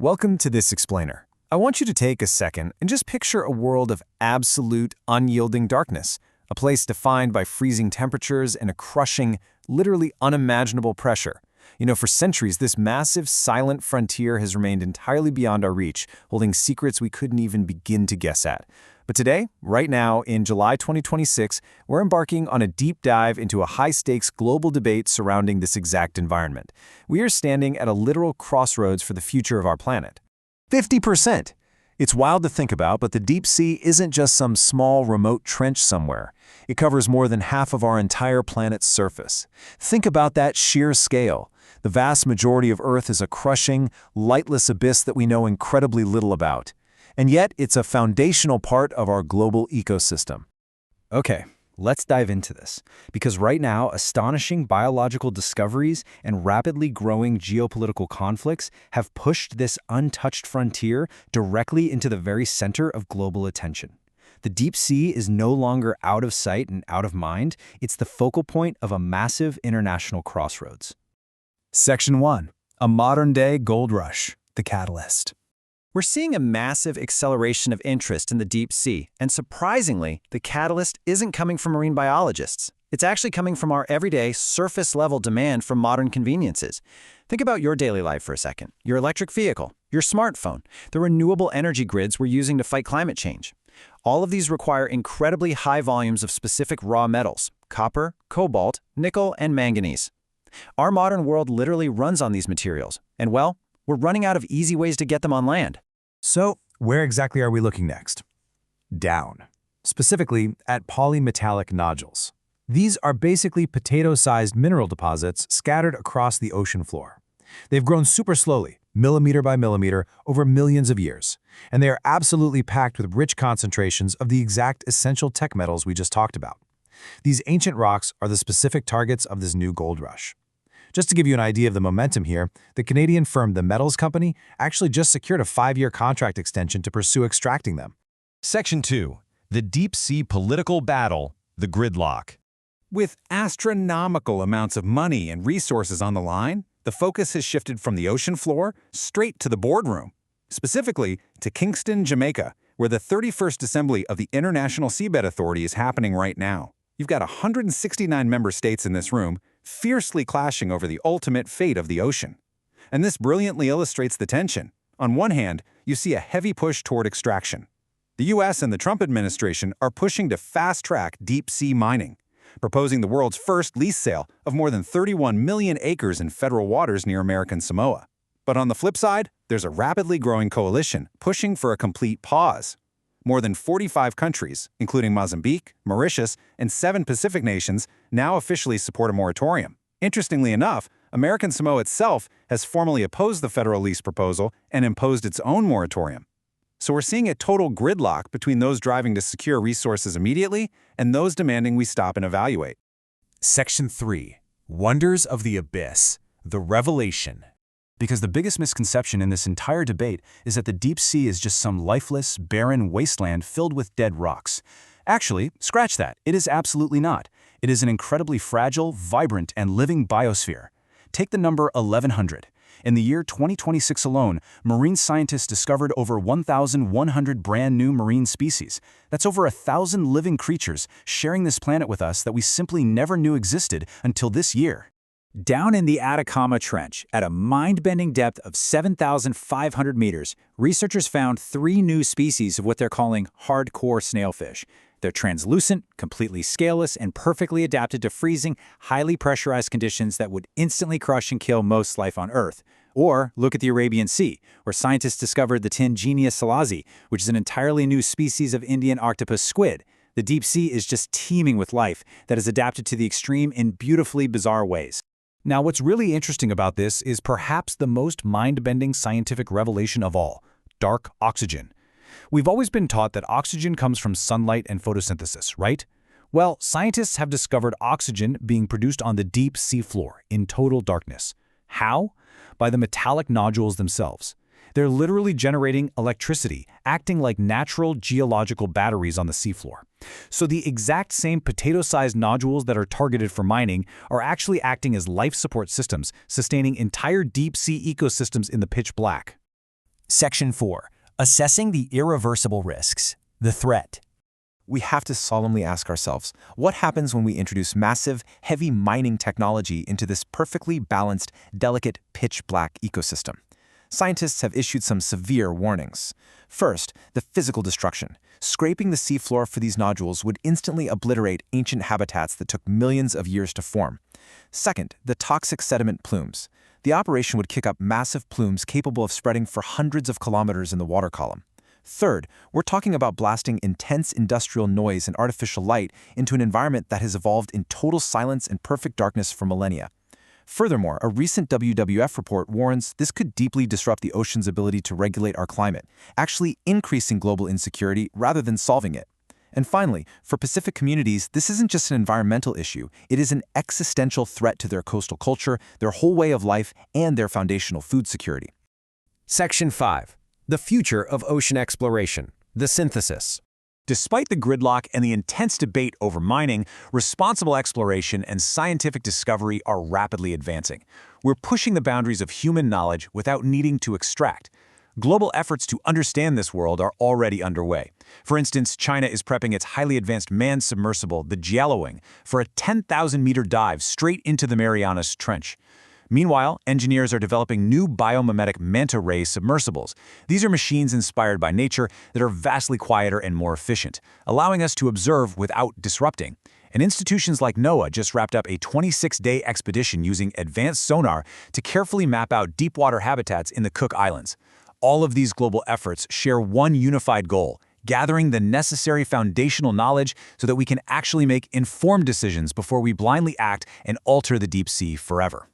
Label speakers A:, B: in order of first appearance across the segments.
A: Welcome to this explainer. I want you to take a second and just picture a world of absolute, unyielding darkness, a place defined by freezing temperatures and a crushing, literally unimaginable pressure. For centuries, this massive, silent frontier has remained entirely beyond our reach, holding secrets we couldn't even begin to guess at. But today, right now, in July 2026, we're embarking on a deep dive into a high-stakes global debate surrounding this exact environment. We are standing at a literal crossroads for the future of our planet. 50%! It's wild to think about, but the deep sea isn't just some small, remote trench somewhere. It covers more than half of our entire planet's surface. Think about that sheer scale. The vast majority of Earth is a crushing, lightless abyss that we know incredibly little about. And yet, it's a foundational part of our global ecosystem.
B: Okay, let's dive into this, because right now, astonishing biological discoveries and rapidly growing geopolitical conflicts have pushed this untouched frontier directly into the very center of global attention. The deep sea is no longer out of sight and out of mind. It's the focal point of a massive international crossroads.
A: Section 1. A modern-day gold rush, the catalyst.
C: We're seeing a massive acceleration of interest in the deep sea, and surprisingly, the catalyst isn't coming from marine biologists. It's actually coming from our everyday, surface-level demand for modern conveniences. Think about your daily life for a second. Your electric vehicle, your smartphone, the renewable energy grids we're using to fight climate change. All of these require incredibly high volumes of specific raw metals: copper, cobalt, nickel, and manganese. Our modern world literally runs on these materials, and well, we're running out of easy ways to get them on land.
A: So, where exactly are we looking next? Down. Specifically, at polymetallic nodules. These are basically potato-sized mineral deposits scattered across the ocean floor. They've grown super slowly, millimeter by millimeter, over millions of years, and they are absolutely packed with rich concentrations of the exact essential tech metals we just talked about. These ancient rocks are the specific targets of this new gold rush. Just to give you an idea of the momentum here, the Canadian firm The Metals Company actually just secured a 5-year contract extension to pursue extracting them.
D: Section 2. The Deep Sea Political Battle, the Gridlock.
E: With astronomical amounts of money and resources on the line, the focus has shifted from the ocean floor straight to the boardroom, specifically to Kingston, Jamaica, where the 31st Assembly of the International Seabed Authority is happening right now. You've got 169 member states in this room, fiercely clashing over the ultimate fate of the ocean. And this brilliantly illustrates the tension. On one hand, you see a heavy push toward extraction. The US and the Trump administration are pushing to fast-track deep-sea mining, proposing the world's first lease sale of more than 31 million acres in federal waters near American Samoa. But on the flip side, there's a rapidly growing coalition pushing for a complete pause. More than 45 countries, including Mozambique, Mauritius, and 7 Pacific nations, now officially support a moratorium. Interestingly enough, American Samoa itself has formally opposed the federal lease proposal and imposed its own moratorium. So we're seeing a total gridlock between those driving to secure resources immediately and those demanding we stop and evaluate.
A: Section 3. Wonders of the Abyss, the Revelation.
B: Because the biggest misconception in this entire debate is that the deep sea is just some lifeless, barren wasteland filled with dead rocks. Actually, scratch that. It is absolutely not. It is an incredibly fragile, vibrant, and living biosphere. Take the number 1100. In the year 2026 alone, marine scientists discovered over 1,100 brand new marine species. That's over 1,000 living creatures sharing this planet with us that we simply never knew existed until this year.
C: Down in the Atacama Trench, at a mind-bending depth of 7,500 meters, researchers found 3 new species of what they're calling hardcore snailfish. They're translucent, completely scaleless, and perfectly adapted to freezing, highly pressurized conditions that would instantly crush and kill most life on Earth. Or look at the Arabian Sea, where scientists discovered the Tinginia salazi, which is an entirely new species of Indian octopus squid. The deep sea is just teeming with life that is adapted to the extreme in beautifully bizarre ways.
A: Now, what's really interesting about this is perhaps the most mind-bending scientific revelation of all: dark oxygen. We've always been taught that oxygen comes from sunlight and photosynthesis, right? Well, scientists have discovered oxygen being produced on the deep seafloor in total darkness. How? By the metallic nodules themselves. They're literally generating electricity, acting like natural geological batteries on the seafloor. So the exact same potato-sized nodules that are targeted for mining are actually acting as life support systems, sustaining entire deep-sea ecosystems in the pitch black.
F: Section 4. Assessing the irreversible risks. The threat.
A: We have to solemnly ask ourselves, what happens when we introduce massive, heavy mining technology into this perfectly balanced, delicate, pitch-black ecosystem? Scientists have issued some severe warnings. First, the physical destruction. Scraping the seafloor for these nodules would instantly obliterate ancient habitats that took millions of years to form. Second, the toxic sediment plumes. The operation would kick up massive plumes capable of spreading for hundreds of kilometers in the water column. Third, we're talking about blasting intense industrial noise and artificial light into an environment that has evolved in total silence and perfect darkness for millennia. Furthermore, a recent WWF report warns this could deeply disrupt the ocean's ability to regulate our climate, actually increasing global insecurity rather than solving it. And finally, for Pacific communities, this isn't just an environmental issue, it is an existential threat to their coastal culture, their whole way of life, and their foundational food security.
F: Section 5. The future of ocean exploration. The synthesis.
B: Despite the gridlock and the intense debate over mining, responsible exploration and scientific discovery are rapidly advancing. We're pushing the boundaries of human knowledge without needing to extract. Global efforts to understand this world are already underway. For instance, China is prepping its highly advanced manned submersible, the Jiaoluing, for a 10,000-meter dive straight into the Marianas Trench. Meanwhile, engineers are developing new biomimetic manta ray submersibles. These are machines inspired by nature that are vastly quieter and more efficient, allowing us to observe without disrupting. And institutions like NOAA just wrapped up a 26-day expedition using advanced sonar to carefully map out deepwater habitats in the Cook Islands. All of these global efforts share one unified goal: gathering the necessary foundational knowledge so that we can actually make informed decisions before we blindly act and alter the deep sea forever.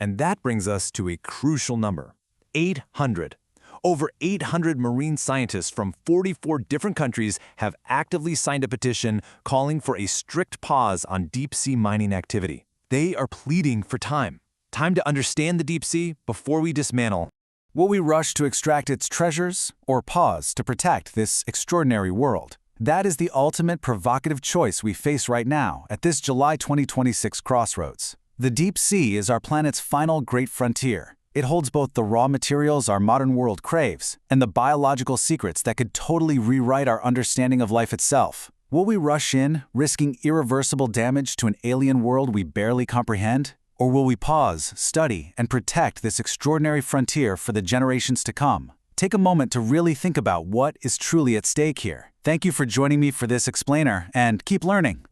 A: And that brings us to a crucial number: 800. Over 800 marine scientists from 44 different countries have actively signed a petition calling for a strict pause on deep-sea mining activity. They are pleading for time. Time to understand the deep sea before we dismantle.
C: Will we rush to extract its treasures, or pause to protect this extraordinary world? That is the ultimate provocative choice we face right now at this July 2026 crossroads. The deep sea is our planet's final great frontier. It holds both the raw materials our modern world craves and the biological secrets that could totally rewrite our understanding of life itself. Will we rush in, risking irreversible damage to an alien world we barely comprehend? Or will we pause, study, and protect this extraordinary frontier for the generations to come? Take a moment to really think about what is truly at stake here. Thank you for joining me for this explainer, and keep learning.